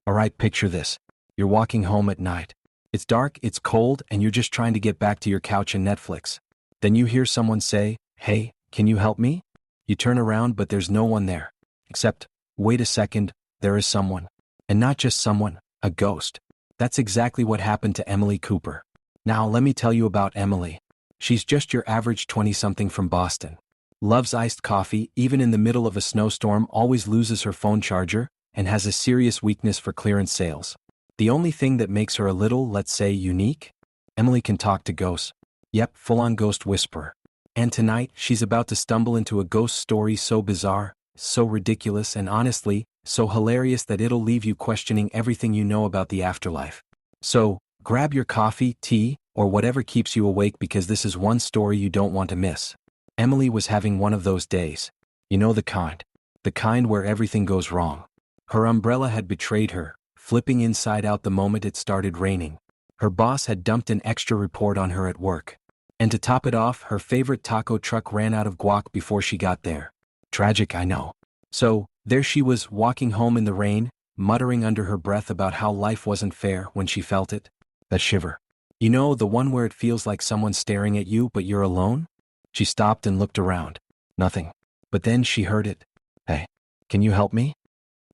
Alright, picture this. You're walking home at night. It's dark, it's cold, and you're just trying to get back to your couch and Netflix. Then you hear someone say, "Hey, can you help me?" You turn around, but there's no one there. Except, wait a second, there is someone. And not just someone, a ghost. That's exactly what happened to Emily Cooper. Now let me tell you about Emily. She's just your average 20-something from Boston. Loves iced coffee, even in the middle of a snowstorm, always loses her phone charger, and has a serious weakness for clearance sales. The only thing that makes her a little, let's say, unique? Emily can talk to ghosts. Yep, full-on ghost whisperer. And tonight, she's about to stumble into a ghost story so bizarre, so ridiculous, and honestly, so hilarious that it'll leave you questioning everything you know about the afterlife. So, grab your coffee, tea, or whatever keeps you awake, because this is one story you don't want to miss. Emily was having one of those days. You know the kind. The kind where everything goes wrong. Her umbrella had betrayed her, flipping inside out the moment it started raining. Her boss had dumped an extra report on her at work. And to top it off, her favorite taco truck ran out of guac before she got there. Tragic, I know. So, there she was, walking home in the rain, muttering under her breath about how life wasn't fair, when she felt it. That shiver. You know, the one where it feels like someone's staring at you but you're alone? She stopped and looked around. Nothing. But then she heard it. "Hey, can you help me?"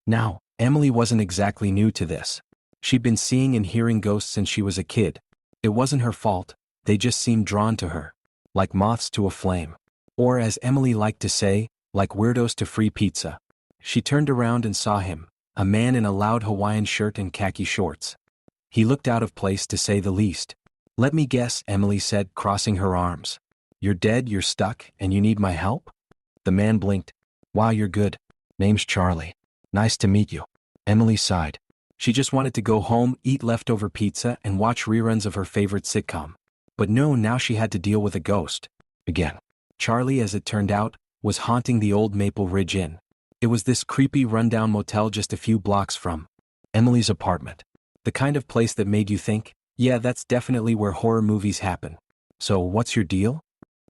Now, Emily wasn't exactly new to this. She'd been seeing and hearing ghosts since she was a kid. It wasn't her fault, they just seemed drawn to her. Like moths to a flame. Or, as Emily liked to say, like weirdos to free pizza. She turned around and saw him, a man in a loud Hawaiian shirt and khaki shorts. He looked out of place, to say the least. "Let me guess," Emily said, crossing her arms. "You're dead, you're stuck, and you need my help?" The man blinked. "Wow, you're good. Name's Charlie. Nice to meet you." Emily sighed. She just wanted to go home, eat leftover pizza, and watch reruns of her favorite sitcom. But no, now she had to deal with a ghost. Again. Charlie, as it turned out, was haunting the old Maple Ridge Inn. It was this creepy rundown motel just a few blocks from Emily's apartment. The kind of place that made you think, yeah, that's definitely where horror movies happen. "So, what's your deal?"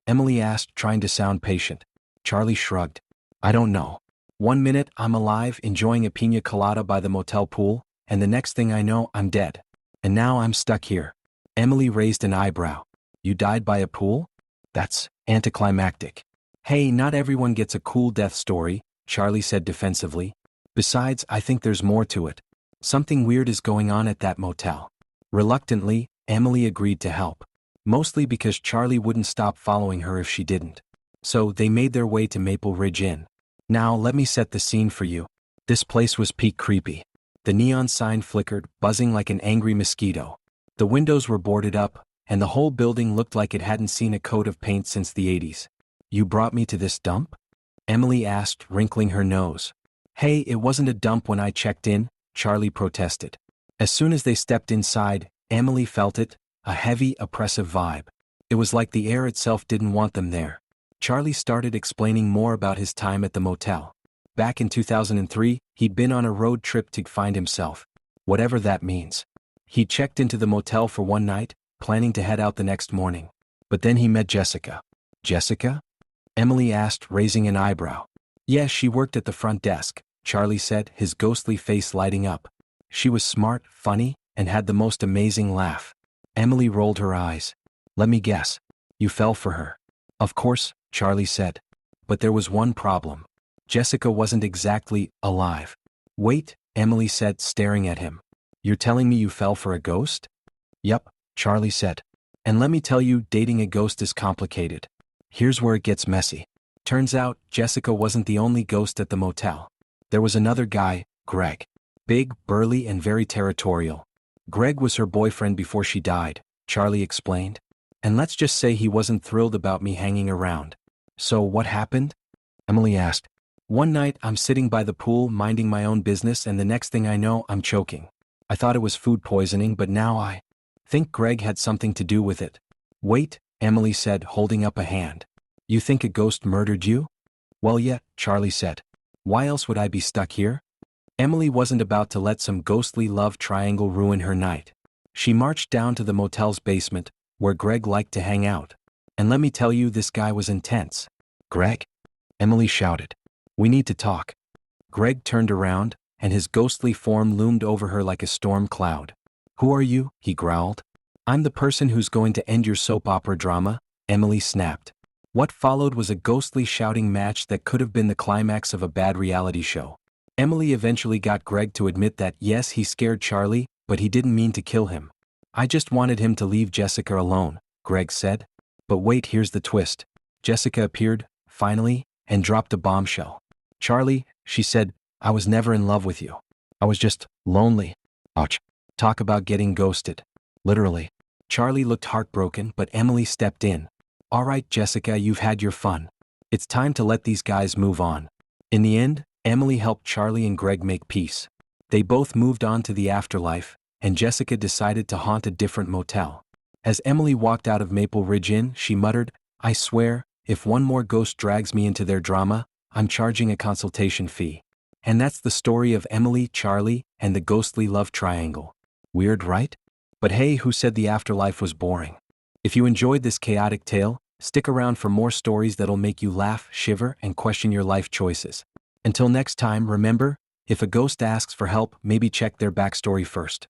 Emily asked, trying to sound patient. Charlie shrugged. "I don't know. One minute, I'm alive, enjoying a piña colada by the motel pool, and the next thing I know, I'm dead. And now I'm stuck here." Emily raised an eyebrow. "You died by a pool? That's anticlimactic." "Hey, not everyone gets a cool death story," Charlie said defensively. "Besides, I think there's more to it. Something weird is going on at that motel." Reluctantly, Emily agreed to help. Mostly because Charlie wouldn't stop following her if she didn't. So they made their way to Maple Ridge Inn. Now let me set the scene for you. This place was peak creepy. The neon sign flickered, buzzing like an angry mosquito. The windows were boarded up, and the whole building looked like it hadn't seen a coat of paint since the 80s. "You brought me to this dump?" Emily asked, wrinkling her nose. "Hey, it wasn't a dump when I checked in," Charlie protested. As soon as they stepped inside, Emily felt it, a heavy, oppressive vibe. It was like the air itself didn't want them there. Charlie started explaining more about his time at the motel. Back in 2003, he'd been on a road trip to find himself. Whatever that means. He checked into the motel for one night, planning to head out the next morning. But then he met Jessica. "Jessica?" Emily asked, raising an eyebrow. "Yes, she worked at the front desk," Charlie said, his ghostly face lighting up. "She was smart, funny, and had the most amazing laugh." Emily rolled her eyes. "Let me guess. You fell for her." "Of course," Charlie said. "But there was one problem. Jessica wasn't exactly alive." "Wait," Emily said, staring at him. "You're telling me you fell for a ghost?" "Yup," Charlie said. "And let me tell you, dating a ghost is complicated. Here's where it gets messy. Turns out, Jessica wasn't the only ghost at the motel. There was another guy, Greg. Big, burly, and very territorial. Greg was her boyfriend before she died," Charlie explained. "And let's just say he wasn't thrilled about me hanging around." "So what happened?" Emily asked. "One night, I'm sitting by the pool minding my own business, and the next thing I know, I'm choking. I thought it was food poisoning, but now I think Greg had something to do with it." "Wait," Emily said, holding up a hand. "You think a ghost murdered you?" "Well, yeah," Charlie said. "Why else would I be stuck here?" Emily wasn't about to let some ghostly love triangle ruin her night. She marched down to the motel's basement, where Greg liked to hang out. And let me tell you, this guy was intense. "Greg?" Emily shouted. "We need to talk." Greg turned around, and his ghostly form loomed over her like a storm cloud. "Who are you?" he growled. "I'm the person who's going to end your soap opera drama," Emily snapped. What followed was a ghostly shouting match that could have been the climax of a bad reality show. Emily eventually got Greg to admit that yes, he scared Charlie, but he didn't mean to kill him. "I just wanted him to leave Jessica alone," Greg said. But wait, here's the twist. Jessica appeared, finally, and dropped a bombshell. "Charlie," she said, "I was never in love with you. I was just lonely." Ouch. Talk about getting ghosted. Literally. Charlie looked heartbroken, but Emily stepped in. "All right, Jessica, you've had your fun. It's time to let these guys move on." In the end, Emily helped Charlie and Greg make peace. They both moved on to the afterlife, and Jessica decided to haunt a different motel. As Emily walked out of Maple Ridge Inn, she muttered, "I swear, if one more ghost drags me into their drama, I'm charging a consultation fee." And that's the story of Emily, Charlie, and the ghostly love triangle. Weird, right? But hey, who said the afterlife was boring? If you enjoyed this chaotic tale, stick around for more stories that'll make you laugh, shiver, and question your life choices. Until next time, remember, if a ghost asks for help, maybe check their backstory first.